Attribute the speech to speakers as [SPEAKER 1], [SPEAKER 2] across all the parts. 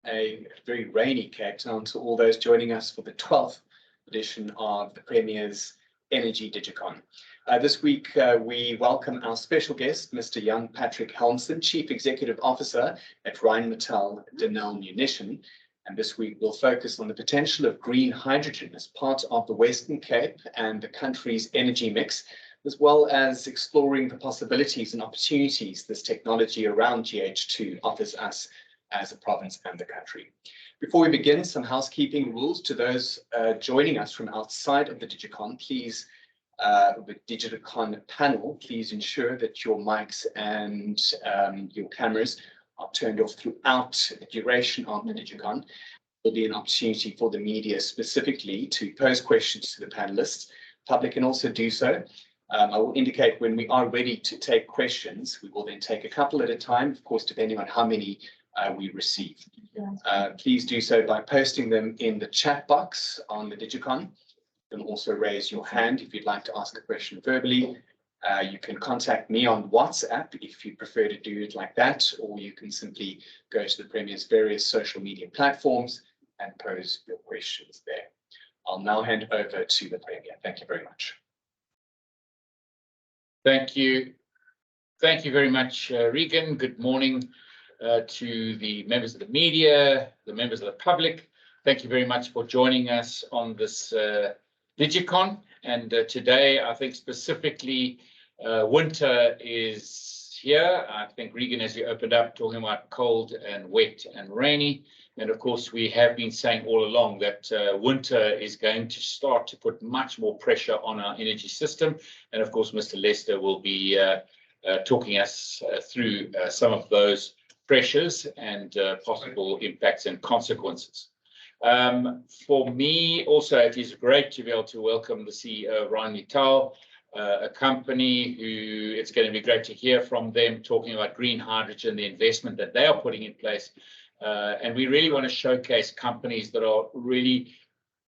[SPEAKER 1] a very rainy Cape Town to all those joining us for the 12th edition of the Premier's Energy Digicon. This week, we welcome our special guest, Mr. Jan Patrick Helmsen, Chief Executive Officer at Rheinmetall Denel Munition. And this week, we'll focus on the potential of green hydrogen as part of the Western Cape and the country's energy mix, as well as exploring the possibilities and opportunities this technology around GH2 offers us as a province and the country. Before we begin, some housekeeping rules to those joining us from outside of the Digicon. Please, the Digicon panel, please ensure that your mics and your cameras are turned off throughout the duration of the Digicon. There will be an opportunity for the media specifically to pose questions to the panelists. The public can also do so. I will indicate when we are ready to take questions. We will then take a couple at a time, of course, depending on how many we receive. Please do so by posting them in the chat box on the Digicon. You can also raise your hand if you'd like to ask a question verbally. You can contact me on WhatsApp if you prefer to do it like that, or you can simply go to the Premier's various social media platforms and pose your questions there. I'll now hand over to the Premier. Thank you very much.
[SPEAKER 2] Thank you. Thank you very much, Regan. Good morning to the members of the media, the members of the public. Thank you very much for joining us on this Digicon. And today, I think specifically, winter is here. I think, Regan, as you opened up, talking about cold and wet and rainy. And of course, we have been saying all along that winter is going to start to put much more pressure on our energy system. And of course, Mr. Lester will be talking us through some of those pressures and possible impacts and consequences. For me, also, it is great to be able to welcome the CEO of Rheinmetall, a company who it's going to be great to hear from them talking about green hydrogen, the investment that they are putting in place. And we really want to showcase companies that are really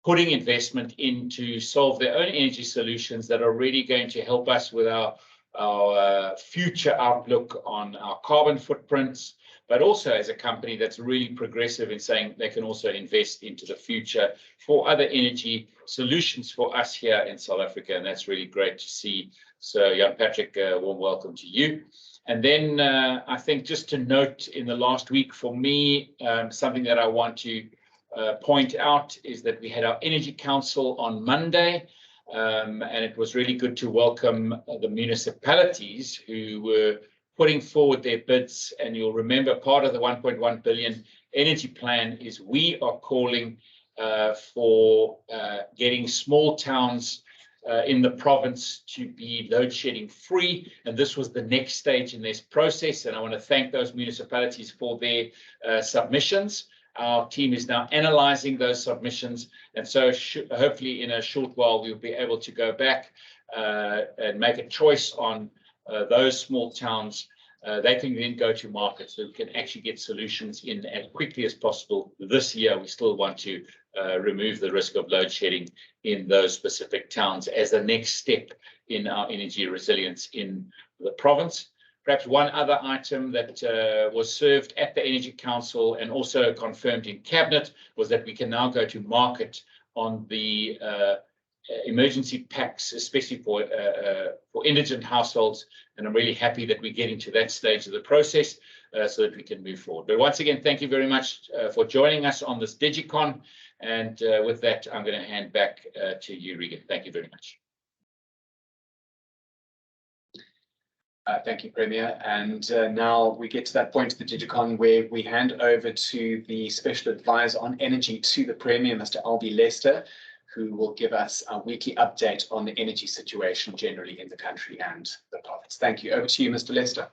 [SPEAKER 2] putting investment in to solve their own energy solutions that are really going to help us with our future outlook on our carbon footprints, but also as a company that's really progressive in saying they can also invest into the future for other energy solutions for us here in South Africa. And that's really great to see. So, Jan Patrick, warm welcome to you. And then I think just to note in the last week for me, something that I want to point out is that we had our Energy Council on Monday. And it was really good to welcome the municipalities who were putting forward their bids. And you'll remember part of the 1.1 billion energy plan is we are calling for getting small towns in the province to be load shedding free. And this was the next stage in this process. And I want to thank those municipalities for their submissions. Our team is now analyzing those submissions. And so hopefully in a short while, we'll be able to go back and make a choice on those small towns. They can then go to market so we can actually get solutions in as quickly as possible. This year, we still want to remove the risk of load shedding in those specific towns as the next step in our energy resilience in the province. Perhaps one other item that was served at the Energy Council and also confirmed in Cabinet was that we can now go to market on the emergency packs, especially for indigent households. And I'm really happy that we're getting to that stage of the process so that we can move forward. But once again, thank you very much for joining us on this Digicon. And with that, I'm going to hand back to you, Regan. Thank you very much.
[SPEAKER 1] Thank you, Premier. And now we get to that point of the Digicon where we hand over to the Special Advisor on Energy to the Premier, Mr. Albie Lester, who will give us a weekly update on the energy situation generally in the country and the province. Thank you. Over to you, Mr. Lester.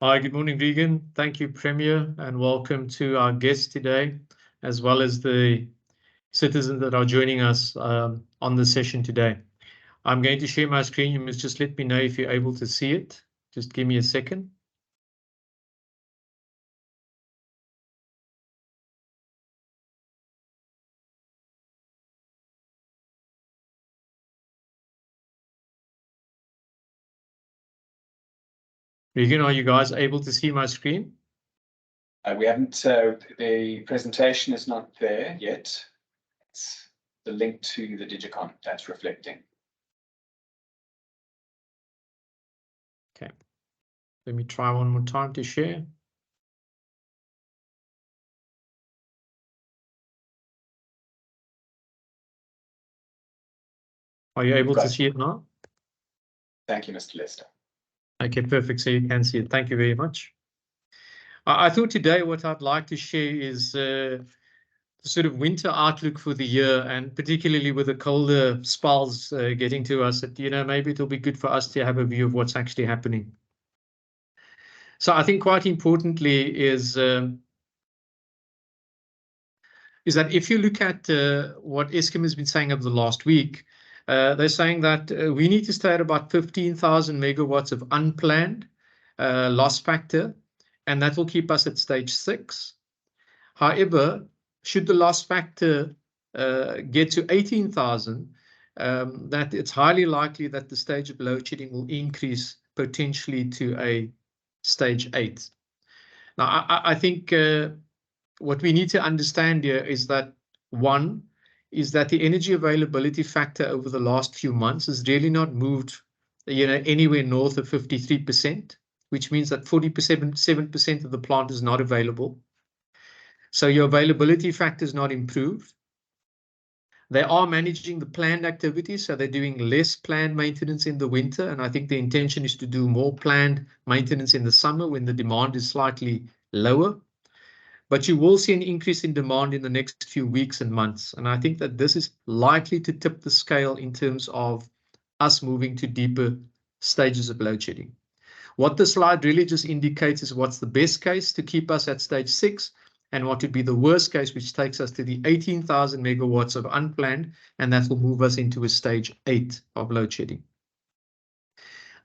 [SPEAKER 3] Hi, good morning, Regan. Thank you, Premier, and welcome to our guests today, as well as the citizens that are joining us on the session today. I'm going to share my screen. You must just let me know if you're able to see it. Just give me a second. Regan, are you guys able to see my screen?
[SPEAKER 1] We haven't, the presentation is not there yet. It's the link to the Digicon that's reflecting.
[SPEAKER 3] Okay, let me try one more time to share. Are you able to see it now?
[SPEAKER 1] Thank you, Mr. Lester.
[SPEAKER 3] Okay, perfect. So you can see it. Thank you very much. I thought today what I'd like to share is the sort of winter outlook for the year, and particularly with the colder spells getting to us, that, maybe it'll be good for us to have a view of what's actually happening. So I think quite importantly is that if you look at what Eskom has been saying over the last week, they're saying that we need to stay at about 15,000 megawatts of unplanned loss factor, and that will keep us at stage 6. However, should the loss factor get to 18,000, that it's highly likely that the stage of load shedding will increase potentially to a stage 8. Now, I think what we need to understand here is that, one, is that the energy availability factor over the last few months has really not moved, anywhere north of 53%, which means that 47% of the plant is not available. So your availability factor is not improved. They are managing the planned activities, so they're doing less planned maintenance in the winter, and I think the intention is to do more planned maintenance in the summer when the demand is slightly lower. But you will see an increase in demand in the next few weeks and months, and I think that this is likely to tip the scale in terms of us moving to deeper stages of load shedding. What the slide really just indicates is what's the best case to keep us at stage 6, and what would be the worst case, which takes us to the 18,000 megawatts of unplanned, and that will move us into a stage 8 of load shedding.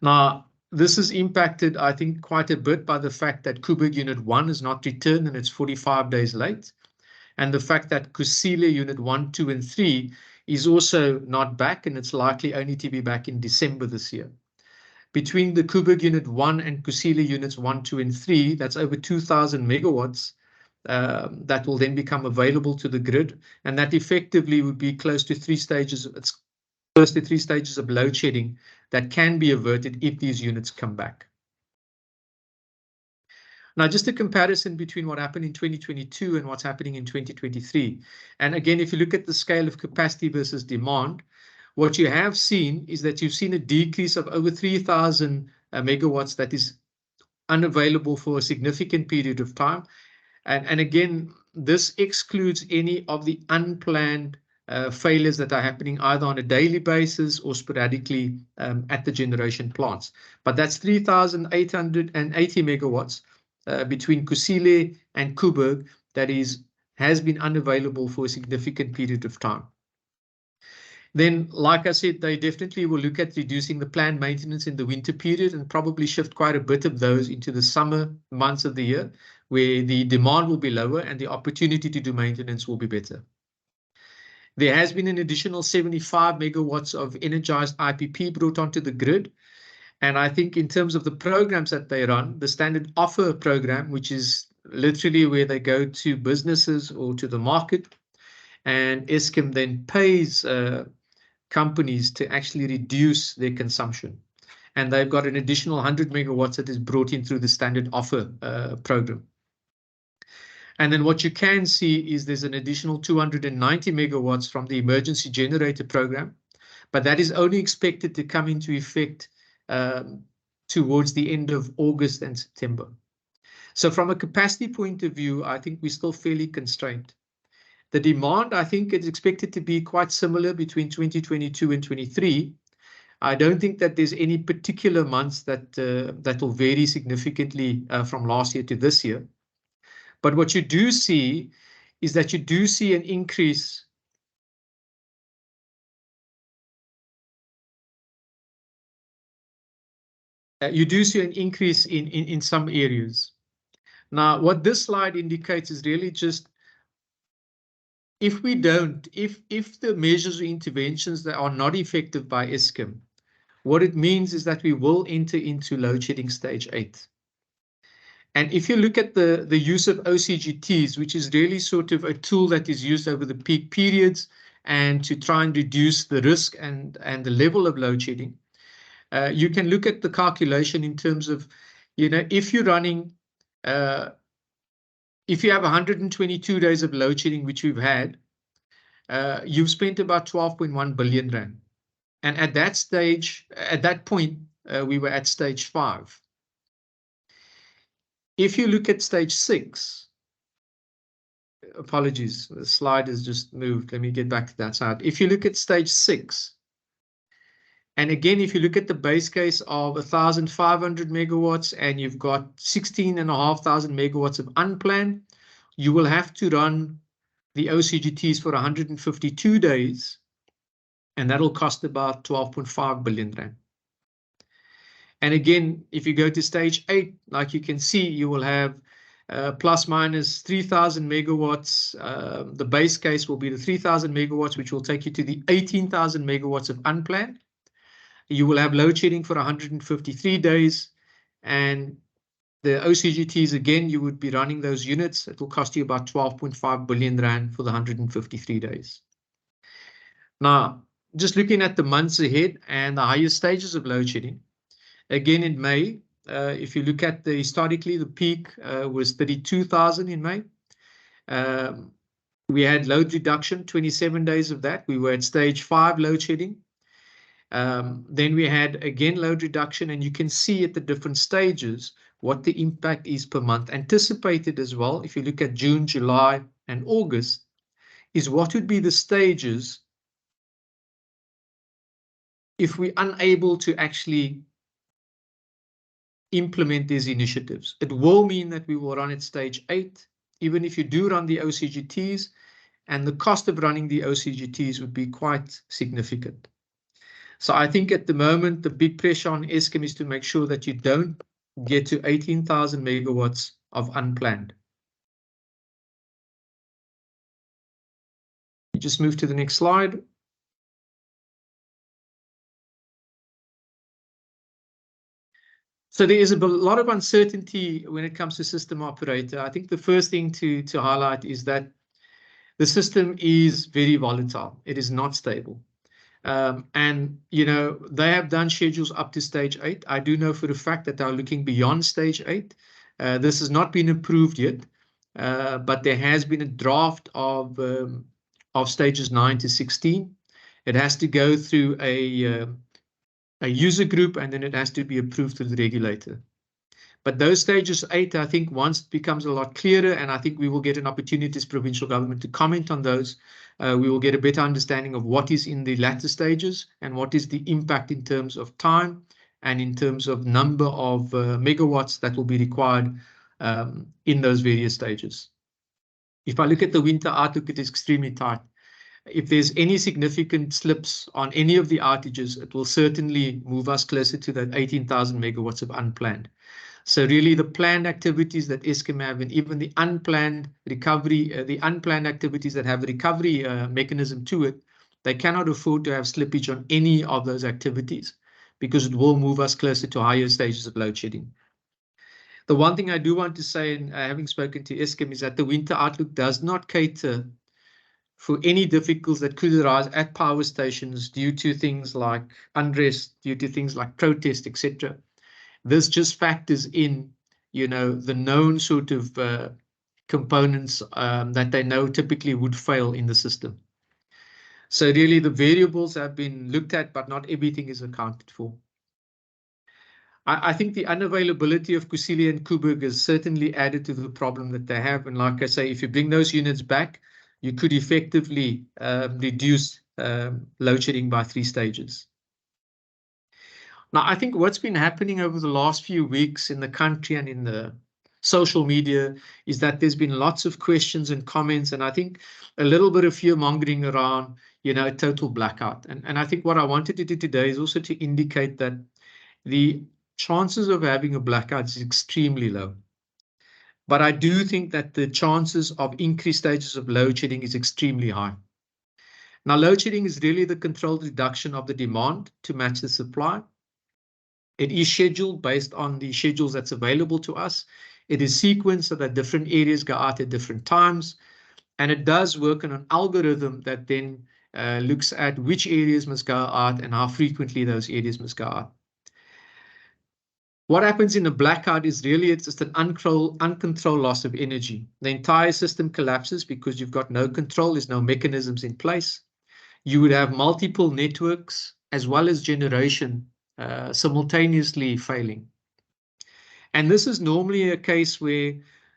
[SPEAKER 3] Now, this is impacted, I think, quite a bit by the fact that Koeberg Unit 1 is not returned and it's 45 days late, and the fact that Kusile Unit 1, 2, and 3 is also not back, and it's likely only to be back in December this year. Between the Koeberg Unit 1 and Kusile Units 1, 2, and 3, that's over 2,000 megawatts that will then become available to the grid, and that effectively would be close to 3 stages. It's close to 3 stages of load shedding that can be averted if these units come back. Now, just a comparison between what happened in 2022 and what's happening in 2023. And again, if you look at the scale of capacity versus demand, what you have seen is that you've seen a decrease of over 3,000 megawatts that is unavailable for a significant period of time. And again, this excludes any of the unplanned failures that are happening either on a daily basis or sporadically at the generation plants. But that's 3,880 megawatts between Kusile and Koeberg that has been unavailable for a significant period of time. Then, like I said, they definitely will look at reducing the planned maintenance in the winter period and probably shift quite a bit of those into the summer months of the year, where the demand will be lower and the opportunity to do maintenance will be better. There has been an additional 75 megawatts of energized IPP brought onto the grid. And I think in terms of the programs that they run, the standard offer program, which is literally where they go to businesses or to the market, and Eskom then pays companies to actually reduce their consumption. And they've got an additional 100 megawatts that is brought in through the standard offer program. And then what you can see is there's an additional 290 megawatts from the emergency generator program, but that is only expected to come into effect towards the end of August and September. So from a capacity point of view, I think we're still fairly constrained. The demand, I think, is expected to be quite similar between 2022 and 23. I don't think that there's any particular months that will vary significantly from last year to this year. But what you do see is that you do see an increase. You do see an increase in some areas. Now, what this slide indicates is really just if the measures or interventions that are not effective by Eskom, what it means is that we will enter into load shedding stage 8. And if you look at the use of OCGTs, which is really sort of a tool that is used over the peak periods and to try and reduce the risk and the level of load shedding, you can look at the calculation in terms of, if you're running, if you have 122 days of load shedding, which we've had, you've spent about 12.1 billion rand. And at that stage, at that point, we were at stage 5. If you look at stage 6, apologies, the slide has just moved. Let me get back to that side. If you look at stage 6, and again, if you look at the base case of 1,500 megawatts and you've got 16,500 megawatts of unplanned, you will have to run the OCGTs for 152 days, and that'll cost about 12.5 billion rand. And again, if you go to stage 8, like you can see, you will have plus minus 3,000 megawatts. The base case will be the 3,000 megawatts, which will take you to the 18,000 megawatts of unplanned. You will have load shedding for 153 days. And the OCGTs, again, you would be running those units. It will cost you about 12.5 billion rand for the 153 days. Now, just looking at the months ahead and the highest stages of load shedding, again in May, if you look at historically, the peak was 32,000 in May. We had load reduction, 27 days of that. We were at stage 5 load shedding. Then we had again load reduction, and you can see at the different stages what the impact is per month. Anticipated as well, if you look at June, July, and August, is what would be the stages if we're unable to actually implement these initiatives. It will mean that we will run at stage 8, even if you do run the OCGTs, and the cost of running the OCGTs would be quite significant. So I think at the moment, the big pressure on Eskom is to make sure that you don't get to 18,000 megawatts of unplanned. You just move to the next slide. So there is a lot of uncertainty when it comes to system operator. I think the first thing to highlight is that the system is very volatile. It is not stable. And, they have done schedules up to stage 8. I do know for a fact that they're looking beyond stage 8. This has not been approved yet, but there has been a draft of stages 9 to 16. It has to go through a user group, and then it has to be approved through the regulator. But those stages 8, I think once it becomes a lot clearer, and I think we will get an opportunity as provincial government to comment on those, we will get a better understanding of what is in the latter stages and what is the impact in terms of time and in terms of number of megawatts that will be required in those various stages. If I look at the winter outlook, it is extremely tight. If there's any significant slips on any of the outages, it will certainly move us closer to that 18,000 megawatts of unplanned. So really the planned activities that Eskom have, and even the unplanned recovery, the unplanned activities that have a recovery mechanism to it, they cannot afford to have slippage on any of those activities because it will move us closer to higher stages of load shedding. The one thing I do want to say, and having spoken to Eskom, is that the winter outlook does not cater for any difficulties that could arise at power stations due to things like unrest, due to things like protest, etc. This just factors in, the known sort of components that they know typically would fail in the system. So really the variables have been looked at, but not everything is accounted for. I think the unavailability of Kusile and Koeberg has certainly added to the problem that they have. And like I say, if you bring those units back, you could effectively reduce load shedding by 3 stages. Now, I think what's been happening over the last few weeks in the country and in the social media is that there's been lots of questions and comments, and I think a little bit of fear mongering around, a total blackout. And I think what I wanted to do today is also to indicate that the chances of having a blackout is extremely low. But I do think that the chances of increased stages of load shedding is extremely high. Now, load shedding is really the controlled reduction of the demand to match the supply. It is scheduled based on the schedules that's available to us. It is sequenced so that different areas go out at different times. And it does work on an algorithm that then looks at which areas must go out and how frequently those areas must go out. What happens in a blackout is really it's just an uncontrolled loss of energy. The entire system collapses because you've got no control, there's no mechanisms in place. You would have multiple networks as well as generation simultaneously failing. And this is normally a case where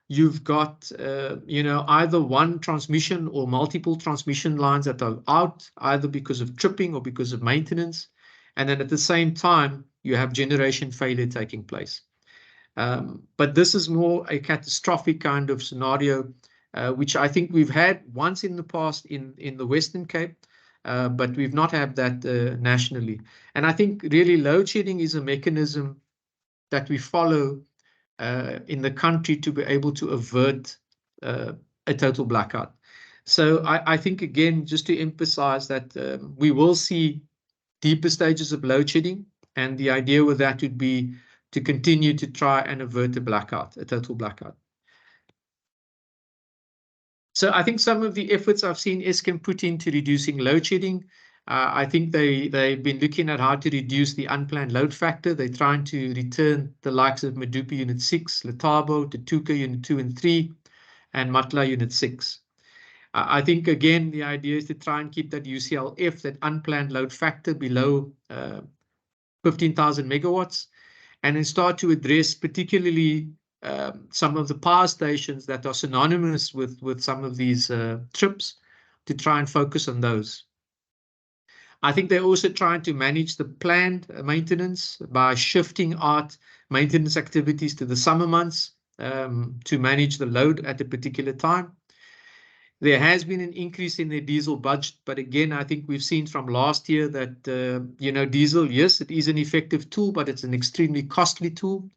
[SPEAKER 3] you've got, either one transmission or multiple transmission lines that are out, either because of tripping or because of maintenance. And then at the same time, you have generation failure taking place. But this is more a catastrophic kind of scenario, which I think we've had once in the past in the Western Cape, but we've not had that nationally. And I think really load shedding is a mechanism that we follow in the country to be able to avert a total blackout. So I think, again, just to emphasize that we will see deeper stages of load shedding, and the idea with that would be to continue to try and avert a blackout, a total blackout. So I think some of the efforts I've seen Eskom put into reducing load shedding, I think they've been looking at how to reduce the unplanned load factor. They're trying to return the likes of Medupi Unit 6, Letabo, Tutuka Unit 2 and 3, and Matla Unit 6. I think, again, the idea is to try and keep that UCLF, that unplanned load factor, below 15,000 megawatts, and then start to address particularly some of the power stations that are synonymous with some of these trips, to try and focus on those. I think they're also trying to manage the planned maintenance by shifting out maintenance activities to the summer months to manage the load at a particular time. There has been an increase in their diesel budget, but again, I think we've seen from last year that, diesel, yes, it is an effective tool, but it's an extremely costly tool.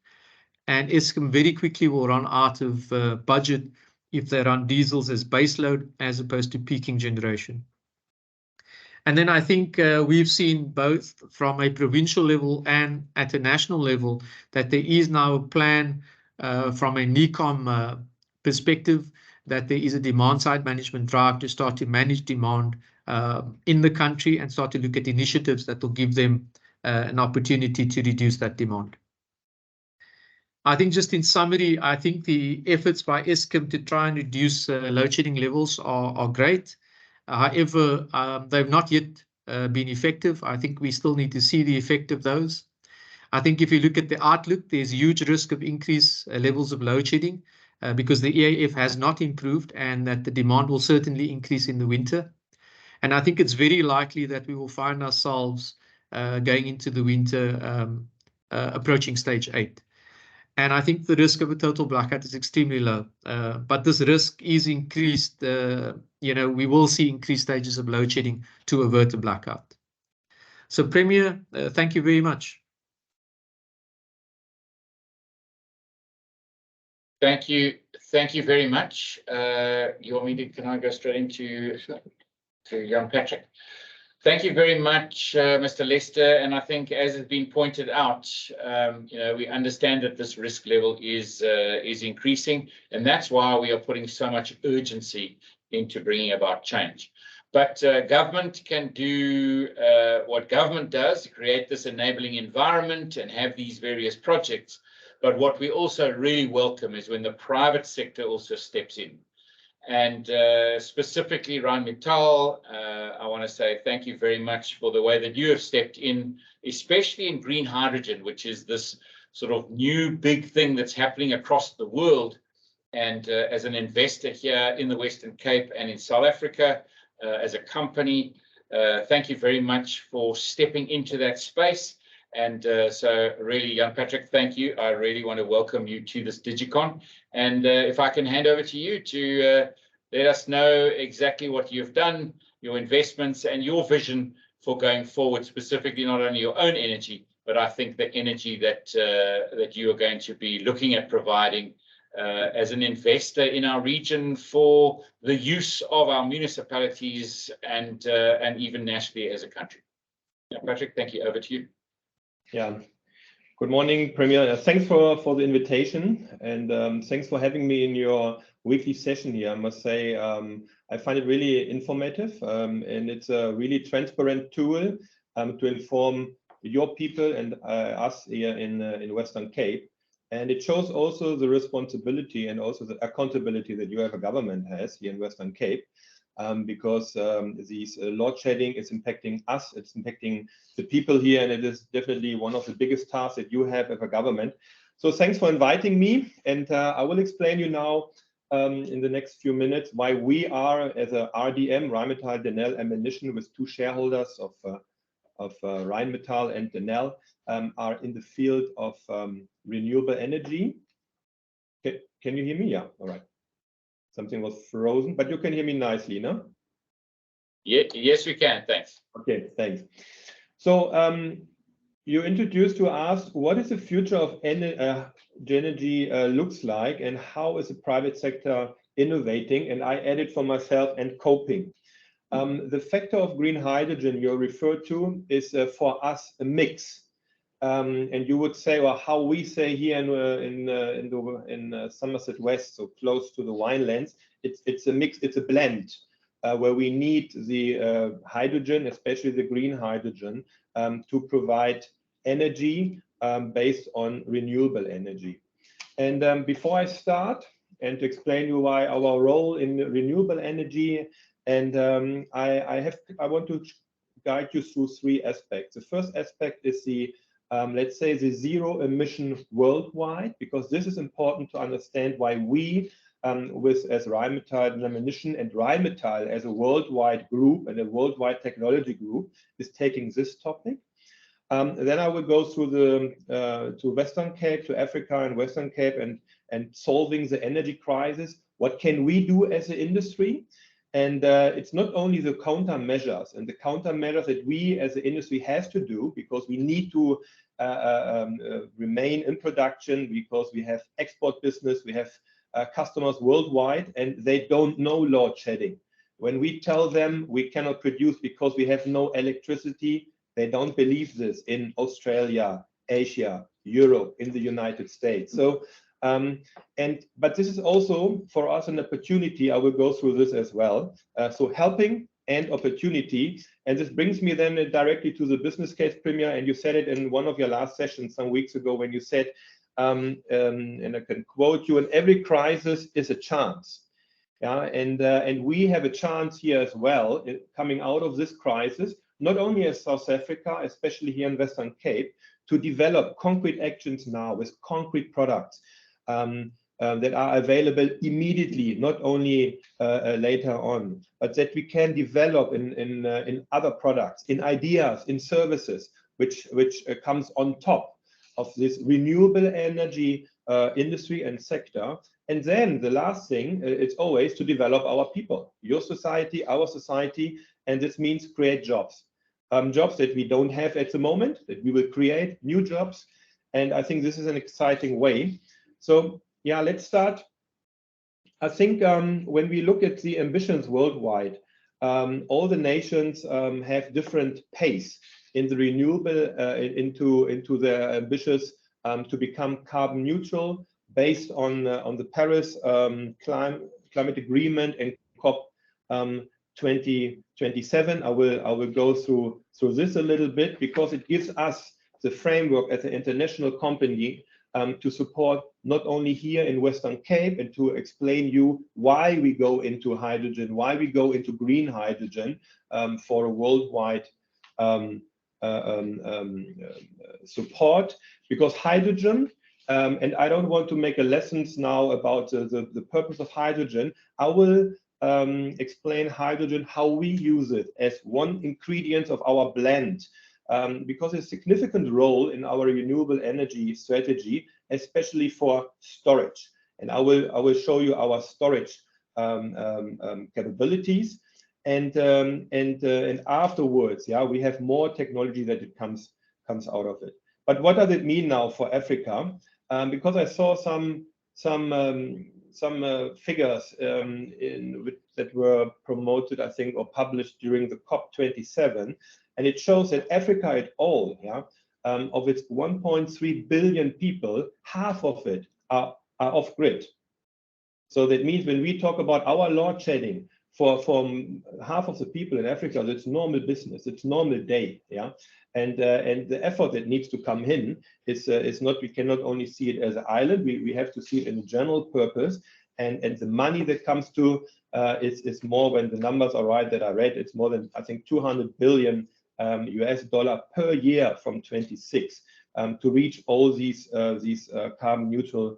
[SPEAKER 3] And Eskom very quickly will run out of budget if they run diesels as baseload as opposed to peaking generation. And then I think we've seen both from a provincial level and at a national level that there is now a plan from a NECOM perspective that there is a demand side management drive to start to manage demand in the country and start to look at initiatives that will give them an opportunity to reduce that demand. I think just in summary, I think the efforts by Eskom to try and reduce load shedding levels are great. However, they've not yet been effective. I think we still need to see the effect of those. I think if you look at the outlook, there's huge risk of increased levels of load shedding because the EAF has not improved, and that the demand will certainly increase in the winter. And I think it's very likely that we will find ourselves going into the winter approaching stage 8. And I think the risk of a total blackout is extremely low. But this risk is increased. We will see increased stages of load shedding to avert a blackout. So, Premier, thank you very much.
[SPEAKER 2] Thank you. Thank you very much. You want me to, can I go straight into Jan Patrick? Thank you very much, Mr. Lester. And I think, as has been pointed out, we understand that this risk level is increasing, and that's why we are putting so much urgency into bringing about change. But government can do what government does, create this enabling environment and have these various projects. But what we also really welcome is when the private sector also steps in. And specifically, Rheinmetall, I want to say thank you very much for the way that you have stepped in, especially in green hydrogen, which is this sort of new big thing that's happening across the world. And as an investor here in the Western Cape and in South Africa, as a company, thank you very much for stepping into that space. And so really, Jan Patrick, thank you. I really want to welcome you to this Digicon. And if I can hand over to you to let us know exactly what you've done, your investments and your vision for going forward, specifically not only your own energy, but I think the energy that you are going to be looking at providing as an investor in our region for the use of our municipalities and even nationally as a country. Jan Patrick, thank you. Over to you.
[SPEAKER 1] Yeah,
[SPEAKER 4] Good morning, Premier. Thanks for the invitation, and thanks for having me in your weekly session here. I must say, I find it really informative, and it's a really transparent tool to inform your people and us here in Western Cape. And it shows also the responsibility and also the accountability that you as a government has here in Western Cape. Because these load shedding is impacting us, it's impacting the people here, and it is definitely one of the biggest tasks that you have as a government. So thanks for inviting me, and I will explain you now in the next few minutes why we are, as a RDM, Rheinmetall Denel Ammunition, with two shareholders of Rheinmetall and Denel, are in the field of renewable energy. Can you hear me? Yeah, all right. Something was frozen, but you can hear me nicely, no?
[SPEAKER 2] Yeah, yes, we can. Thanks.
[SPEAKER 4] Okay, thanks. So you introduced to us what is the future of energy looks like, and how is the private sector innovating, and I added for myself, and coping. The factor of green hydrogen you referred to is for us a mix. And you would say, or how we say here in Somerset West, so close to the winelands, it's a mix, it's a blend, where we need the hydrogen, especially the green hydrogen, to provide energy based on renewable energy. And before I start, and to explain you why our role in renewable energy, and I want to guide you through three aspects. The first aspect is the let's say the zero emission worldwide, because this is important to understand why we, as Rheinmetall Ammunition and Rheinmetall as a worldwide group and a worldwide technology group, is taking this topic. Then I will go through to Western Cape, to Africa and Western Cape, and solving the energy crisis. What can we do as an industry? And it's not only the countermeasures and the countermeasures that we as an industry has to do, because we need to remain in production, because we have export business, we have customers worldwide, and they don't know load shedding. When we tell them we cannot produce because we have no electricity, they don't believe this in Australia, Asia, Europe, in the United States. So but this is also for us an opportunity. I will go through this as well. So helping and opportunity, and this brings me then directly to the business case, Premier. And you said it in one of your last sessions some weeks ago when you said, and I can quote you: "And every crisis is a chance." Yeah, and we have a chance here as well, coming out of this crisis, not only as South Africa, especially here in Western Cape, to develop concrete actions now with concrete products. That are available immediately, not only later on, but that we can develop in other products, in ideas, in services, which comes on top of this renewable energy industry and sector. And then the last thing, it's always to develop our people, your society, our society, and this means create jobs. Jobs that we don't have at the moment, that we will create new jobs. And I think this is an exciting way. So yeah, let's start. I think when we look at the ambitions worldwide, all the nations have different pace in the renewable, into their ambitious to become carbon neutral based on the Paris climate agreement and COP 2027. I will go through this a little bit, because it gives us the framework as an international company to support not only here in Western Cape, and to explain you why we go into hydrogen, why we go into green hydrogen for a worldwide support. Because hydrogen, and I don't want to make a lessons now about the purpose of hydrogen. I will explain hydrogen, how we use it as one ingredient of our blend. Because it's a significant role in our renewable energy strategy, especially for storage. And I will show you our storage capabilities, and afterwards, yeah, we have more technology that it comes out of it. But what does it mean now for Africa? Because I saw some figures that were promoted, I think, or published during the COP 27. And it shows that Africa at all, yeah, of its 1.3 billion people, half of it are off grid. So that means when we talk about our load shedding for half of the people in Africa, it's normal business, it's normal day, yeah. And the effort that needs to come in is not, we cannot only see it as an island, we have to see it in a general purpose. And the money that comes to is more, when the numbers are right that I read, it's more than, I think, 200 billion US dollar per year from 26 to reach all these carbon neutral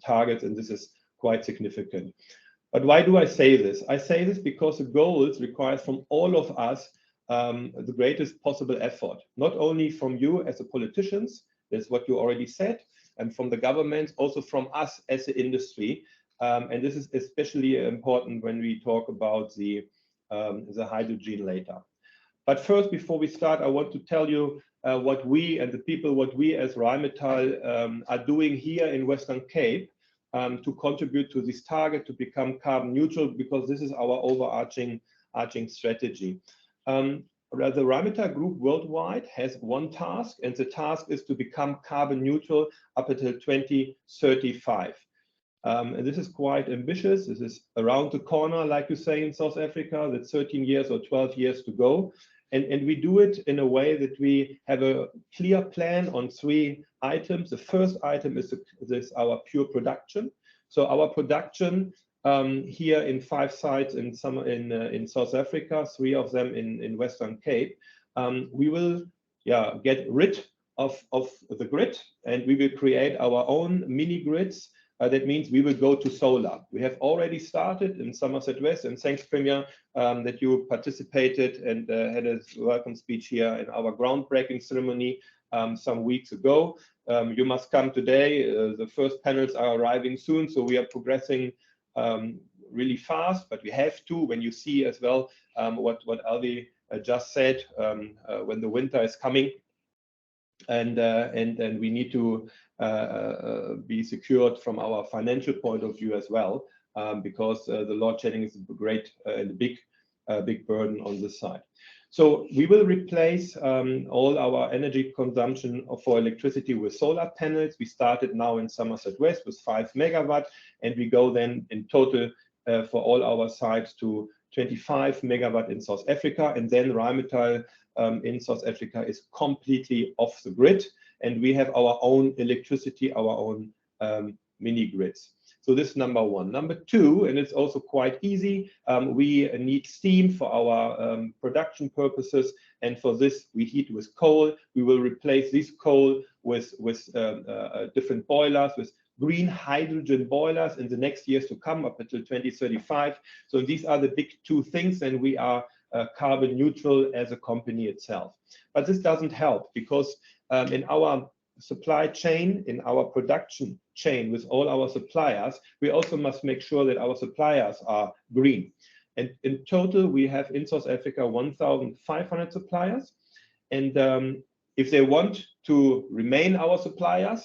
[SPEAKER 4] targets, and this is quite significant. But why do I say this? I say this because the goals require from all of us the greatest possible effort, not only from you as the politicians, that's what you already said, and from the government, also from us as the industry. And this is especially important when we talk about the hydrogen later. But first, before we start, I want to tell you what we and the people, what we as Rheinmetall are doing here in Western Cape to contribute to this target to become carbon neutral, because this is our overarching strategy. The Rheinmetall Group worldwide has one task, and the task is to become carbon neutral up until 2035. And this is quite ambitious. This is around the corner, like you say, in South Africa. That's 13 years or 12 years to go. And we do it in a way that we have a clear plan on 3 items. The first item is our pure production. So our production here in 5 sites in South Africa, 3 of them in Western Cape, we will get rid of the grid, and we will create our own mini grids. That means we will go to solar. We have already started in Somerset West, and thanks, Premier, that you participated and had a welcome speech here in our groundbreaking ceremony some weeks ago. You must come today. The first panels are arriving soon, so we are progressing really fast, but we have to, when you see as well what Aldi just said, when the winter is coming, and we need to be secured from our financial point of view as well, because the load shedding is a great and big burden on this side. So we will replace all our energy consumption for electricity with solar panels. We started now in Somerset West with 5 megawatt, and we go then in total for all our sites to 25 megawatt in South Africa, and then Rheinmetall in South Africa is completely off the grid, and we have our own electricity, our own mini grids. So this is number 1. Number 2, and it's also quite easy, we need steam for our production purposes, and for this we heat with coal. We will replace this coal with different boilers, with green hydrogen boilers in the next years to come, up until 2035. So these are the big 2 things, and we are carbon neutral as a company itself. But this doesn't help, because in our supply chain, in our production chain with all our suppliers, we also must make sure that our suppliers are green. And in total, we have in South Africa 1,500 suppliers. And if they want to remain our suppliers,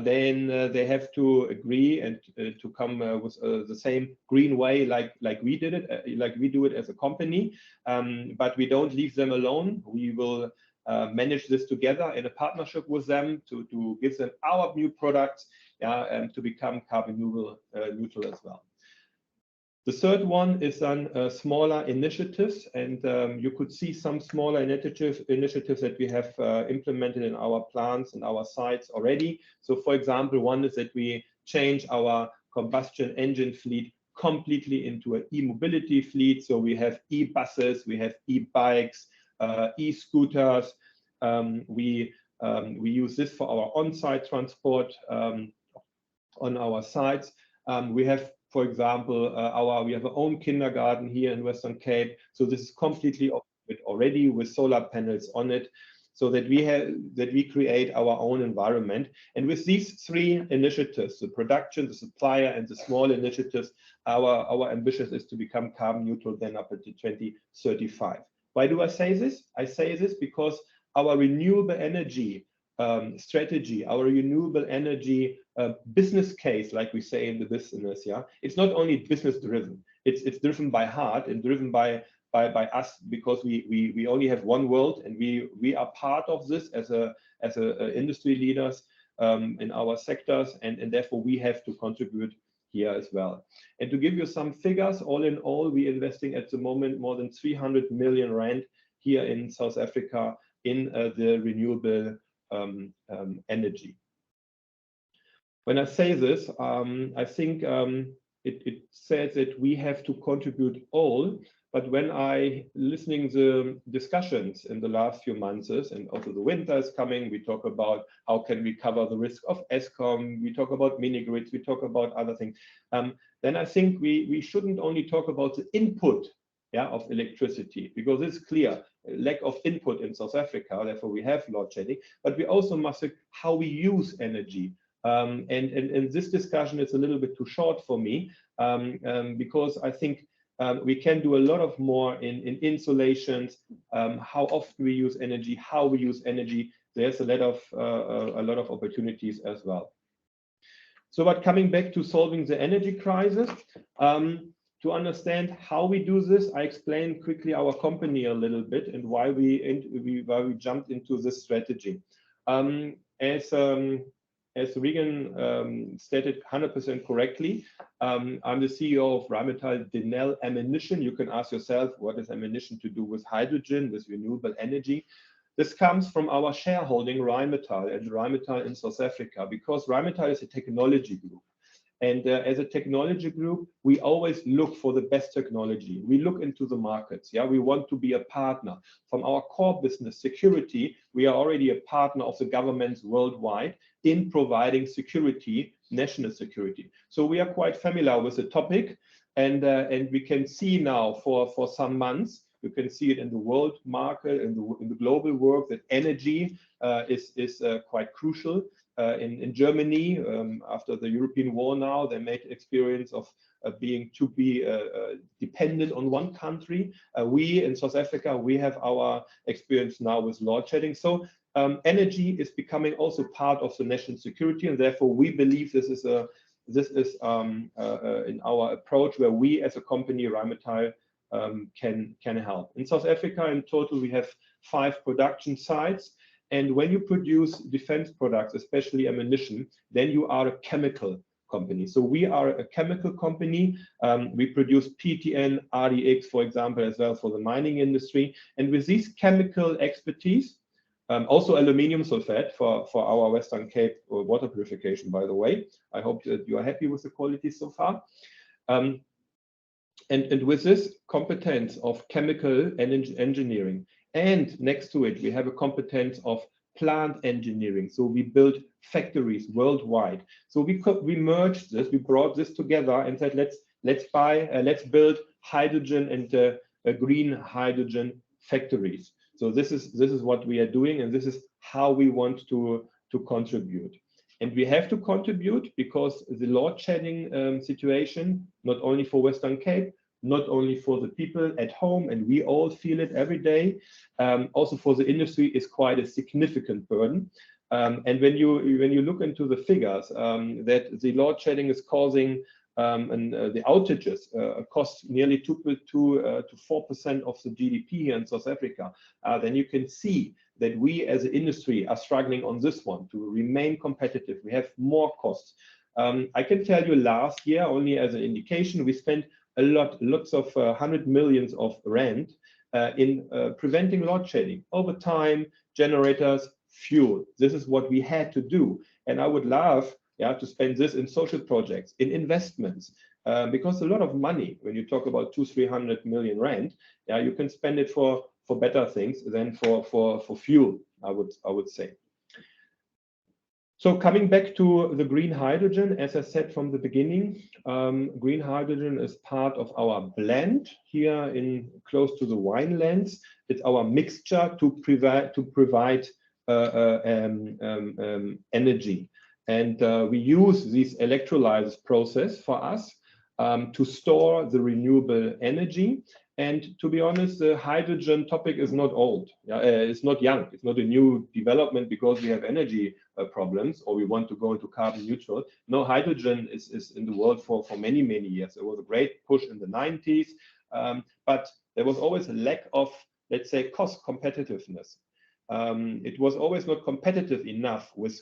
[SPEAKER 4] then they have to agree and to come with the same green way like we did it, like we do it as a company. But we don't leave them alone. We will manage this together in a partnership with them to give them our new products and to become carbon neutral as well. The third one is on smaller initiatives, and you could see some smaller initiatives that we have implemented in our plants and our sites already. So for example, one is that we change our combustion engine fleet completely into an e-mobility fleet. So we have e-buses, we have e-bikes, e-scooters. We use this for our on-site transport on our sites. We have, for example, we have our own kindergarten here in Western Cape. So this is completely already with solar panels on it, so that we create our own environment. And with these 3 initiatives, the production, the supplier, and the small initiatives, our ambition is to become carbon neutral then up until 2035. Why do I say this? I say this because our renewable energy strategy, our renewable energy business case, like we say in the business, it's not only business driven. It's driven by heart and driven by by us, because we only have one world, and we are part of this as a industry leaders in our sectors, and therefore we have to contribute here as well. And to give you some figures, all in all, we're investing at the moment more than 300 million rand here in South Africa in the renewable energy. When I say this, I think it says that we have to contribute all. But when I listening the discussions in the last few months, and also the winter is coming, we talk about how can we cover the risk of Eskom, we talk about mini grids, we talk about other things. Then I think we shouldn't only talk about the input, yeah, of electricity, because it's clear lack of input in South Africa, therefore we have load shedding, but we also must think how we use energy. And this discussion is a little bit too short for me, because I think we can do a lot of more in insulations, how often we use energy, how we use energy. There's a lot of opportunities as well. So, but coming back to solving the energy crisis, to understand how we do this, I explain quickly our company a little bit and why we jumped into this strategy. As Regan stated 100% correctly, I'm the CEO of Rheinmetall Denel Ammunition. You can ask yourself, what is ammunition to do with hydrogen, with renewable energy? This comes from our shareholding Rheinmetall and Rheinmetall in South Africa, because Rheinmetall is a technology group. And as a technology group, we always look for the best technology. We look into the markets. Yeah, we want to be a partner. From our core business, security, we are already a partner of the governments worldwide in providing security, national security. So we are quite familiar with the topic, and we can see now for some months, you can see it in the world market, in the global work, that energy is quite crucial. In Germany, after the European war now, they made experience of being dependent on one country. We in South Africa, we have our experience now with load shedding. So energy is becoming also part of the national security, and therefore we believe this is in our approach where we as a company, Rheinmetall, can help. In South Africa, in total, we have 5 production sites. And when you produce defense products, especially ammunition, then you are a chemical company. So we are a chemical company. We produce PTN, RDX, for example, as well for the mining industry. And with this chemical expertise, also aluminium sulfate for our Western Cape water purification, by the way. I hope that you are happy with the quality so far. And with this competence of chemical engineering, and next to it, we have a competence of plant engineering. So we build factories worldwide. So we merged this, we brought this together and said, let's build hydrogen and green hydrogen factories. So this is what we are doing, and this is how we want to contribute. And we have to contribute because the load shedding situation, not only for Western Cape, not only for the people at home, and we all feel it every day, also for the industry is quite a significant burden. And when you look into the figures, that the load shedding is causing and the outages cost nearly 2 to 4% of the GDP here in South Africa, then you can see that we as an industry are struggling on this one to remain competitive. We have more costs. I can tell you last year, only as an indication, we spent lots of 100 million of rand in preventing load shedding, overtime, generators, fuel. This is what we had to do. And I would love to spend this in social projects, in investments, because a lot of money, when you talk about 200-300 million rand, you can spend it for better things than for fuel, I would say. So coming back to the green hydrogen, as I said from the beginning, green hydrogen is part of our blend here in close to the winelands. It's our mixture to provide energy. And we use this electrolysis process for us to store the renewable energy. And to be honest, the hydrogen topic is not old. It's not young. It's not a new development because we have energy problems or we want to go into carbon neutral. No, hydrogen is in the world for many, many years. It was a great push in the 90s. But there was always a lack of, let's say, cost competitiveness. It was always not competitive enough with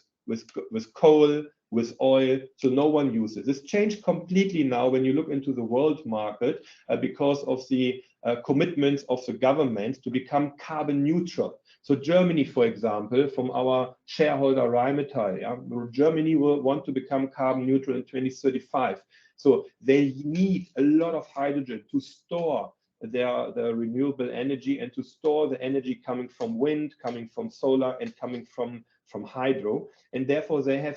[SPEAKER 4] coal, with oil, so no one uses. This changed completely now when you look into the world market because of the commitments of the government to become carbon neutral. So Germany, for example, from our shareholder Rheinmetall, Germany will want to become carbon neutral in 2035. So they need a lot of hydrogen to store their renewable energy and to store the energy coming from wind, coming from solar, and coming from hydro. And therefore they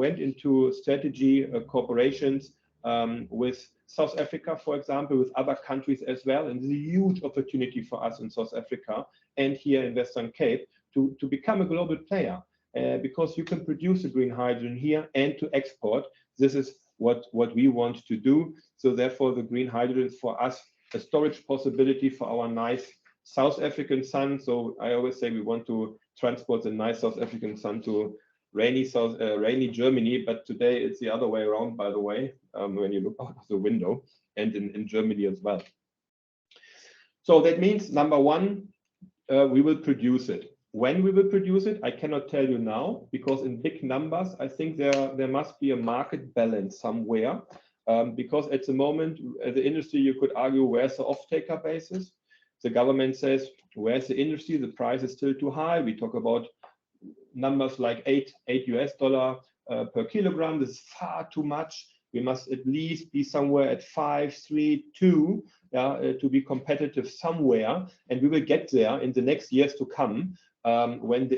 [SPEAKER 4] went into strategy cooperations with South Africa, for example, with other countries as well. And it's a huge opportunity for us in South Africa and here in Western Cape to become a global player because you can produce the green hydrogen here and to export. This is what we want to do. So therefore, the green hydrogen is for us a storage possibility for our nice South African sun. So I always say we want to transport the nice South African sun to rainy Germany, but today it's the other way around, by the way, when you look out of the window, and in Germany as well. So that means, number one, we will produce it. When we will produce it, I cannot tell you now, because in big numbers, I think there must be a market balance somewhere, because at the moment, the industry, you could argue, where's the off-taker basis? The government says, where's the industry? The price is still too high. We talk about numbers like $8 per kilogram. This is far too much. We must at least be somewhere at 5, 3, 2 to be competitive somewhere. And we will get there in the next years to come when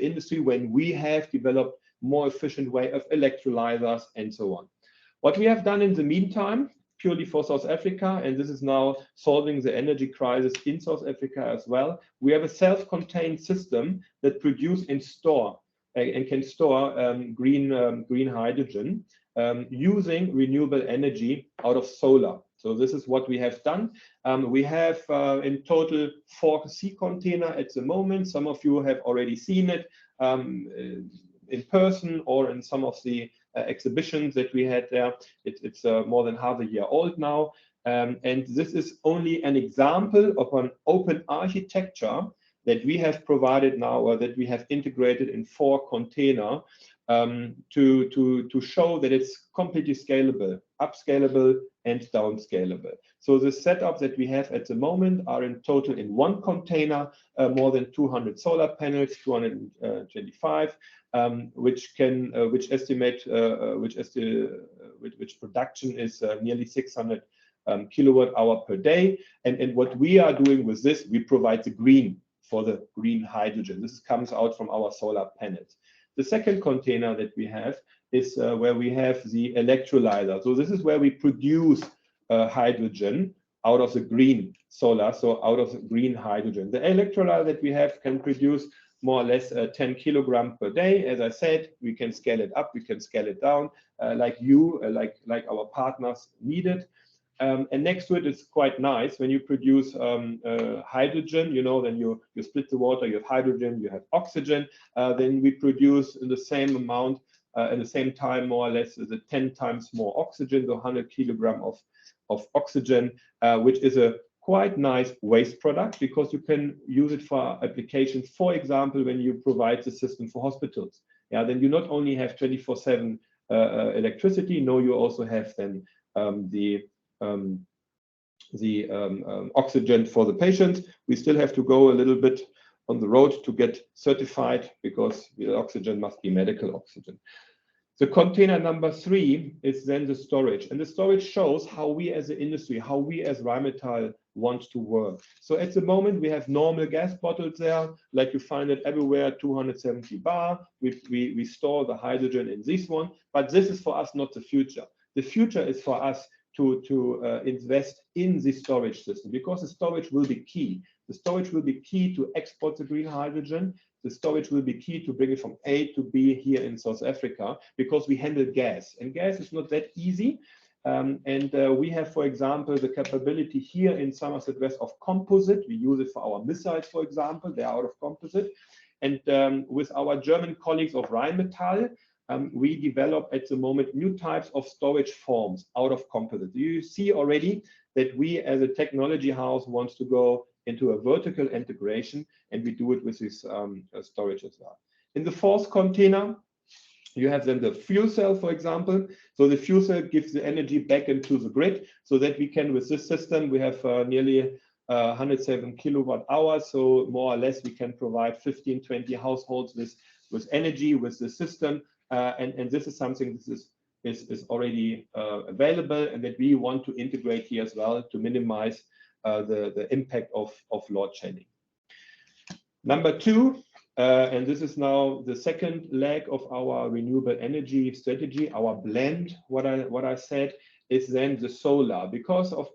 [SPEAKER 4] we have developed more efficient way of electrolyzers and so on. What we have done in the meantime, purely for South Africa, and this is now solving the energy crisis in South Africa as well, we have a self-contained system that produces and can store green hydrogen using renewable energy out of solar. So this is what we have done. We have in total 4 sea containers at the moment. Some of you have already seen it in person or in some of the exhibitions that we had there. It's more than half a year old now. And this is only an example of an open architecture that we have provided now, or that we have integrated in 4 containers to show that it's completely scalable, upscalable and downscalable. So the setup that we have at the moment are in total in 1 container, more than 200 solar panels, 225, which production is nearly 600 kilowatt hour per day. And what we are doing with this, we provide the green for the green hydrogen. This comes out from our solar panels. The second container that we have is where we have the electrolyzer. So this is where we produce hydrogen out of the green solar, so out of the green hydrogen. The electrolyzer that we have can produce more or less 10 kilograms per day. As I said, we can scale it up, we can scale it down, like our partners need it. And next to it, it's quite nice when you produce hydrogen, then you split the water, you have hydrogen, you have oxygen, then we produce in the same amount, at the same time, more or less, the 10 times more oxygen, so 100 kilograms of oxygen, which is a quite nice waste product because you can use it for applications, for example, when you provide the system for hospitals. Then you not only have 24/7 electricity, no, you also have then the oxygen for the patient. We still have to go a little bit on the road to get certified because the oxygen must be medical oxygen. The container number 3 is then the storage, and the storage shows how we as an industry, how we as Rheinmetall want to work. So at the moment we have normal gas bottles there, like you find it everywhere, 270 bar. We store the hydrogen in this one, but this is for us not the future. The future is for us to invest in the storage system, because the storage will be key. The storage will be key to export the green hydrogen. The storage will be key to bring it from A to B here in South Africa, because we handle gas, and gas is not that easy. We have, for example, the capability here in Somerset West of composite. We use it for our missiles, for example. They are out of composite. And with our German colleagues of Rheinmetall, we develop at the moment new types of storage forms out of composites. You see already that we as a technology house wants to go into a vertical integration, and we do it with this storage as well. In the fourth container, you have then the fuel cell, for example. So the fuel cell gives the energy back into the grid so that we can, with this system, we have nearly 107 kilowatt hours. So more or less, we can provide 15, 20 households with energy with the system. And this is something that is already available, and that we want to integrate here as well to minimize the impact of load shedding. Number two, and this is now the second leg of our renewable energy strategy, our blend. What I said is then the solar, because of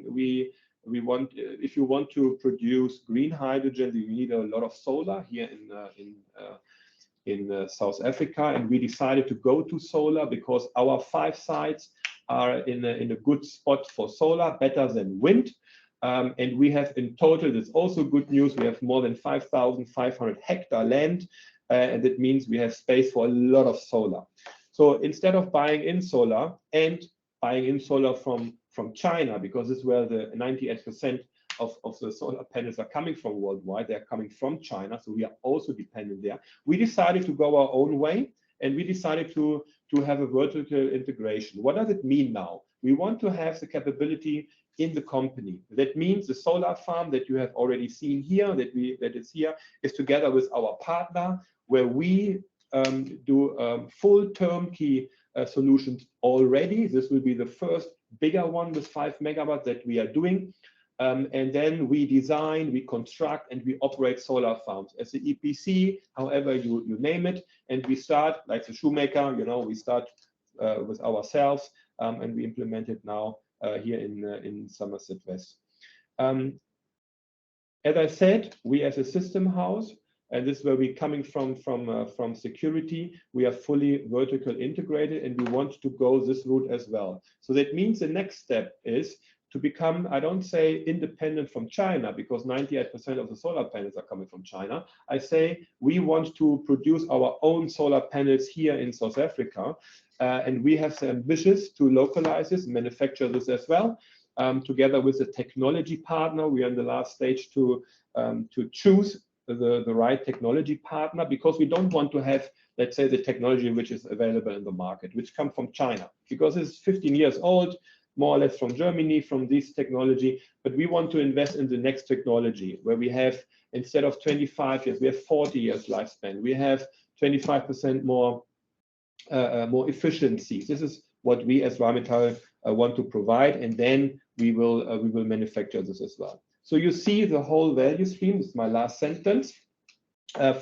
[SPEAKER 4] we want, if you want to produce green hydrogen, you need a lot of solar here in South Africa, and we decided to go to solar because our 5 sites are in a good spot for solar, better than wind. And we have in total, that's also good news, we have more than 5,500 hectare land, and that means we have space for a lot of solar. So instead of buying in solar and buying in solar from China, because this is where the 98% of the solar panels are coming from worldwide, they're coming from China, so we are also dependent there. We decided to go our own way, and we decided to have a vertical integration. What does it mean now? We want to have the capability in the company. That means the solar farm that you have already seen here, that is here, is together with our partner, where we do full turnkey solutions already. This will be the first bigger one with 5 megawatts that we are doing. And then we design, we construct, and we operate solar farms as the EPC, however you name it. And we start, like the shoemaker, you know, we start with ourselves, and we implement it now here in Somerset West. As I said, we as a system house, and this is where we're coming from security, we are fully vertical integrated, and we want to go this route as well. So that means the next step is to become, I don't say independent from China, because 98% of the solar panels are coming from China. I say we want to produce our own solar panels here in South Africa, and we have the ambitions to localize this, manufacture this as well. Together with a technology partner, we are in the last stage to choose the right technology partner, because we don't want to have, let's say, the technology which is available in the market, which come from China, because it's 15 years old, more or less from Germany, from this technology. But we want to invest in the next technology, where we have, instead of 25 years, we have 40 years lifespan. We have 25% more efficiency. This is what we as Rheinmetall want to provide, and then we will manufacture this as well. So you see the whole value stream. This is my last sentence.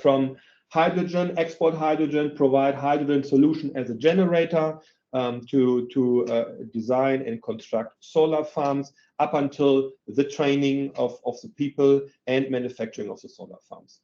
[SPEAKER 4] From hydrogen, export hydrogen, provide hydrogen solution as a generator, to design and construct solar farms, up until the training of the people and manufacturing of the solar farms.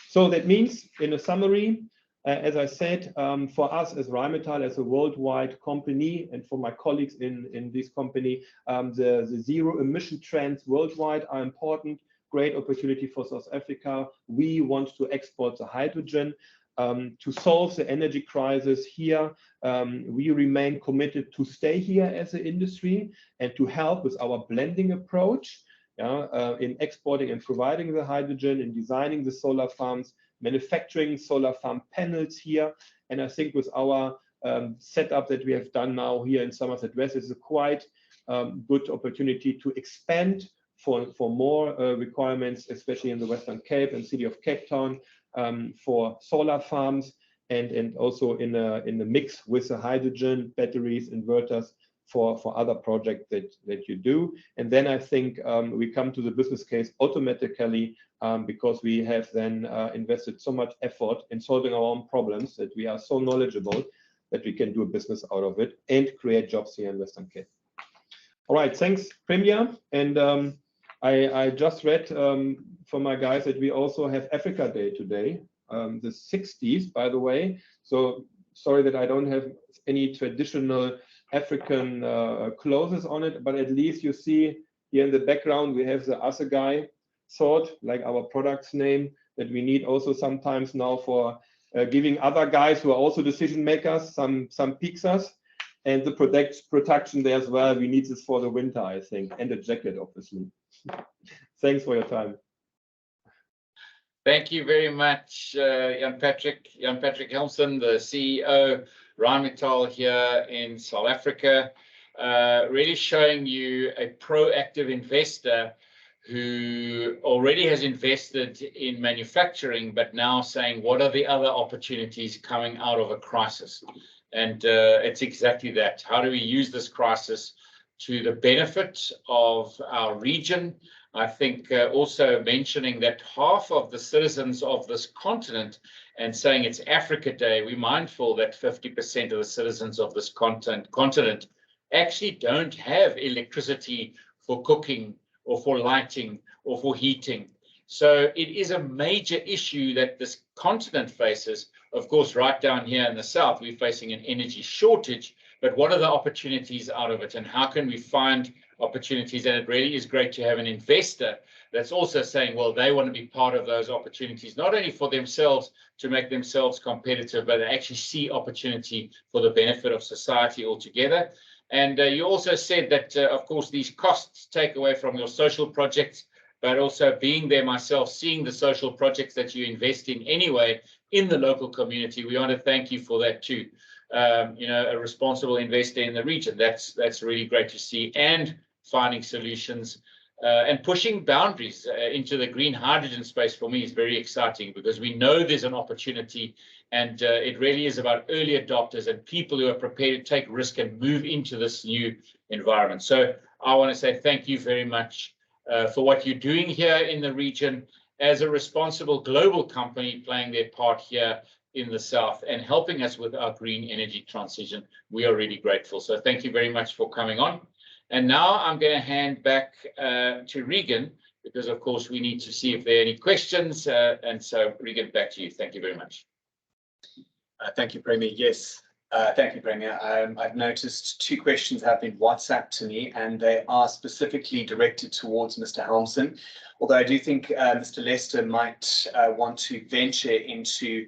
[SPEAKER 4] So that means, in a summary, as I said, for us as Rheinmetall, as a worldwide company, and for my colleagues in this company, the zero emission trends worldwide are important. Great opportunity for South Africa. We want to export the hydrogen. To solve the energy crisis here, we remain committed to stay here as an industry and to help with our blending approach, in exporting and providing the hydrogen, in designing the solar farms, manufacturing solar farm panels here. And I think with our setup that we have done now here in Somerset West, is a quite good opportunity to expand for more requirements, especially in the Western Cape and city of Cape Town, for solar farms, and also in the mix with the hydrogen, batteries, inverters for other projects that you do. And then I think we come to the business case automatically, because we have then invested so much effort in solving our own problems, that we are so knowledgeable that we can do a business out of it and create jobs here in Western Cape. All right, thanks, Premier. And I just read from my guys that we also have Africa Day today, the 60th, by the way. So sorry that I don't have any traditional African clothes on it, but at least you see here in the background, we have the assegai sword, like our product's name, that we need also sometimes now for giving other guys who are also decision makers some pizzas, and the protection there as well. We need this for the winter, I think, and a jacket, obviously. Thanks for your time.
[SPEAKER 2] Thank you very much, Jan Patrick Helmsen, the CEO, Rheinmetall here in South Africa, really showing you a proactive investor who already has invested in manufacturing, but now saying, what are the other opportunities coming out of a crisis? And it's exactly that. How do we use this crisis to the benefit of our region? I think also mentioning that half of the citizens of this continent, and saying it's Africa Day, we're mindful that 50% of the citizens of this continent actually don't have electricity for cooking or for lighting or for heating. So it is a major issue that this continent faces. Of course, right down here in the south, we're facing an energy shortage, but what are the opportunities out of it, and how can we find opportunities? And it really is great to have an investor that's also saying, well, they want to be part of those opportunities, not only for themselves to make themselves competitive, but actually see opportunity for the benefit of society altogether. And you also said that, of course, these costs take away from your social projects, but also being there myself, seeing the social projects that you invest in anyway in the local community. We want to thank you for that too. You know, a responsible investor in the region. That's really great to see, and finding solutions and pushing boundaries into the green hydrogen space for me is very exciting, because we know there's an opportunity, and it really is about early adopters and people who are prepared to take risk and move into this new environment. So I want to say thank you very much for what you're doing here in the region as a responsible global company playing their part here in the south and helping us with our green energy transition. We are really grateful. So thank you very much for coming on. And now I'm going to hand back to Regan, because of course we need to see if there are any questions. And so Regan, back to you. Thank you very much.
[SPEAKER 1] Thank you, Premier. Yes, thank you, Premier. I've noticed 2 questions have been WhatsApped to me, and they are specifically directed towards Mr. Helmsen. Although I do think Mr. Lester might want to venture into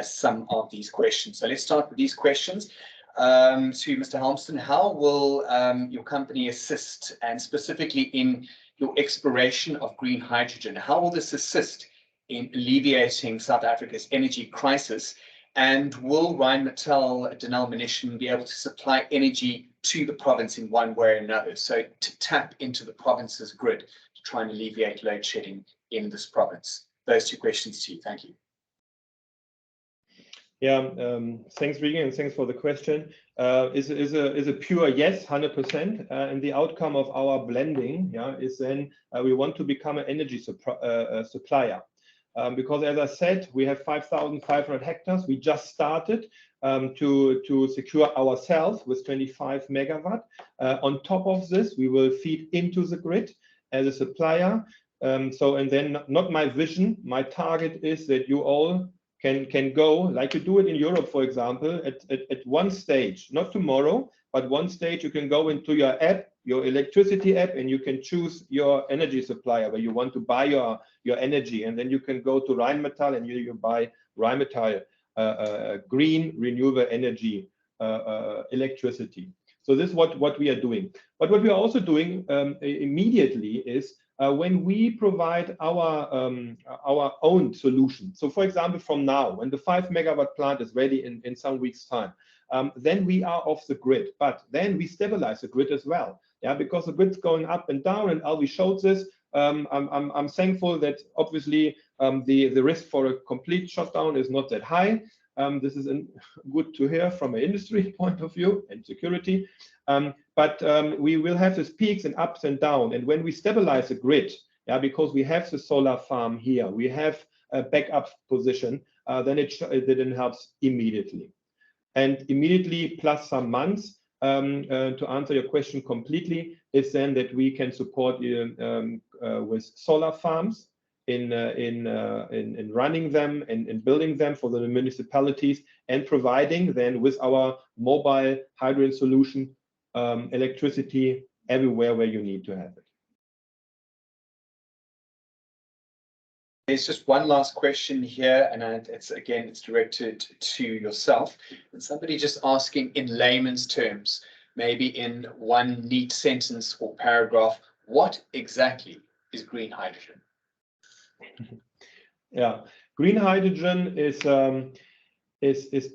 [SPEAKER 1] some of these questions. So let's start with these questions. To Mr. Helmsen, how will your company assist, and specifically in your exploration of green hydrogen, how will this assist in alleviating South Africa's energy crisis? And will Rheinmetall denomination be able to supply energy to the province in one way or another? So to tap into the province's grid to try and alleviate load shedding in this province. Those 2 questions to you. Thank you.
[SPEAKER 4] Yeah, thanks, Regan, and thanks for the question. Is a pure yes, 100%. And the outcome of our blending, yeah, is then we want to become an energy supplier. Because as I said, we have 5,500 hectares. We just started to secure ourselves with 25 megawatt. On top of this, we will feed into the grid as a supplier. And then not my vision, my target is that you all can go, like you do it in Europe, for example, at one stage, not tomorrow, but one stage you can go into your app, your electricity app, and you can choose your energy supplier where you want to buy your energy. And then you can go to Rheinmetall and you buy Rheinmetall green renewable energy electricity. So this is what we are doing. But what we are also doing immediately is when we provide our own solution. So for example, from now, when the 5 megawatt plant is ready in some weeks' time, then we are off the grid. But then we stabilize the grid as well. Yeah, because the grid's going up and down, and Alvi showed this. I'm thankful that obviously the risk for a complete shutdown is not that high. This is good to hear from an industry point of view and security. But we will have these peaks and ups and downs. And when we stabilize the grid, yeah, because we have the solar farm here, we have a backup position, then it didn't help immediately. And immediately plus some months, to answer your question completely, is then that we can support with solar farms in running them and in building them for the municipalities, and providing then with our mobile hydrogen solution electricity everywhere where you need to have it.
[SPEAKER 1] There's just one last question here, and it's directed to yourself. And somebody just asking in layman's terms, maybe in one neat sentence or paragraph, what exactly is green hydrogen?
[SPEAKER 4] Yeah, green hydrogen is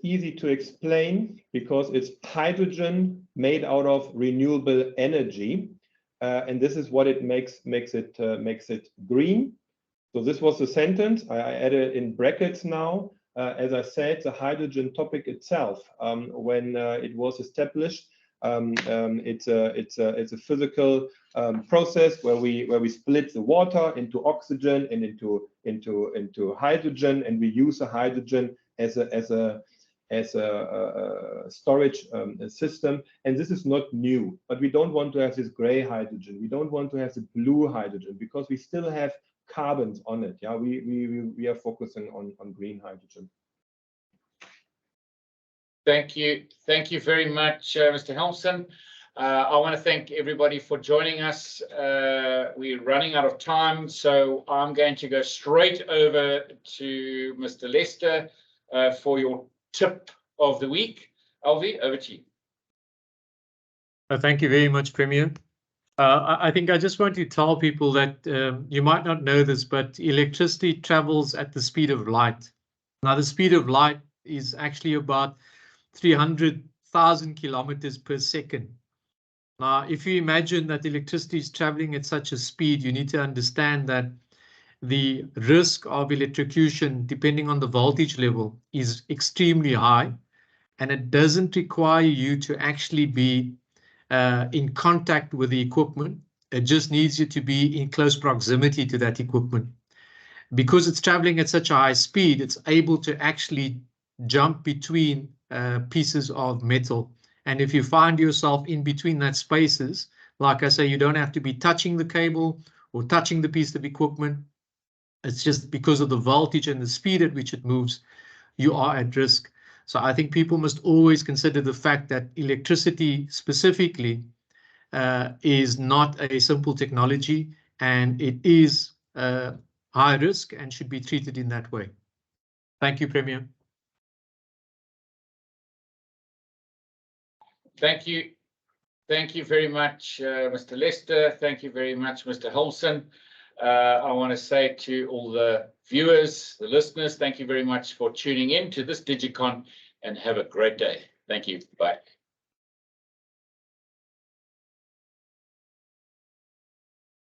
[SPEAKER 4] easy to explain because it's hydrogen made out of renewable energy, and this is what it makes it green. So this was the sentence. I added in brackets now. As I said, the hydrogen topic itself, when it was established, it's a physical process where we split the water into oxygen and into hydrogen, and we use the hydrogen as a storage system. And this is not new, but we don't want to have this gray hydrogen. We don't want to have the blue hydrogen because we still have carbons on it. Yeah, we are focusing on green hydrogen.
[SPEAKER 2] Thank you very much, Mr. Helmsen. I want to thank everybody for joining us. We're running out of time, so I'm going to go straight over to Mr. Lester for your tip of the week. Alvi, over to you.
[SPEAKER 3] Thank you very much, Premier. I think I just want to tell people that you might not know this, but electricity travels at the speed of light. Now, the speed of light is actually about 300,000 kilometers per second. Now, if you imagine that electricity is traveling at such a speed, you need to understand that the risk of electrocution, depending on the voltage level, is extremely high, and it doesn't require you to actually be in contact with the equipment. It just needs you to be in close proximity to that equipment. Because it's traveling at such a high speed, it's able to actually jump between pieces of metal. And if you find yourself in between that spaces, like I say, you don't have to be touching the cable or touching the piece of equipment. It's just because of the voltage and the speed at which it moves, you are at risk. So I think people must always consider the fact that electricity specifically is not a simple technology, and it is high risk and should be treated in that way. Thank you, Premier.
[SPEAKER 2] Thank you. Thank you very much, Mr. Lester. Thank you very much, Mr. Helmsen. I want to say to all the viewers, the listeners, thank you very much for tuning in to this Digicon, and have a great day. Thank you. Bye.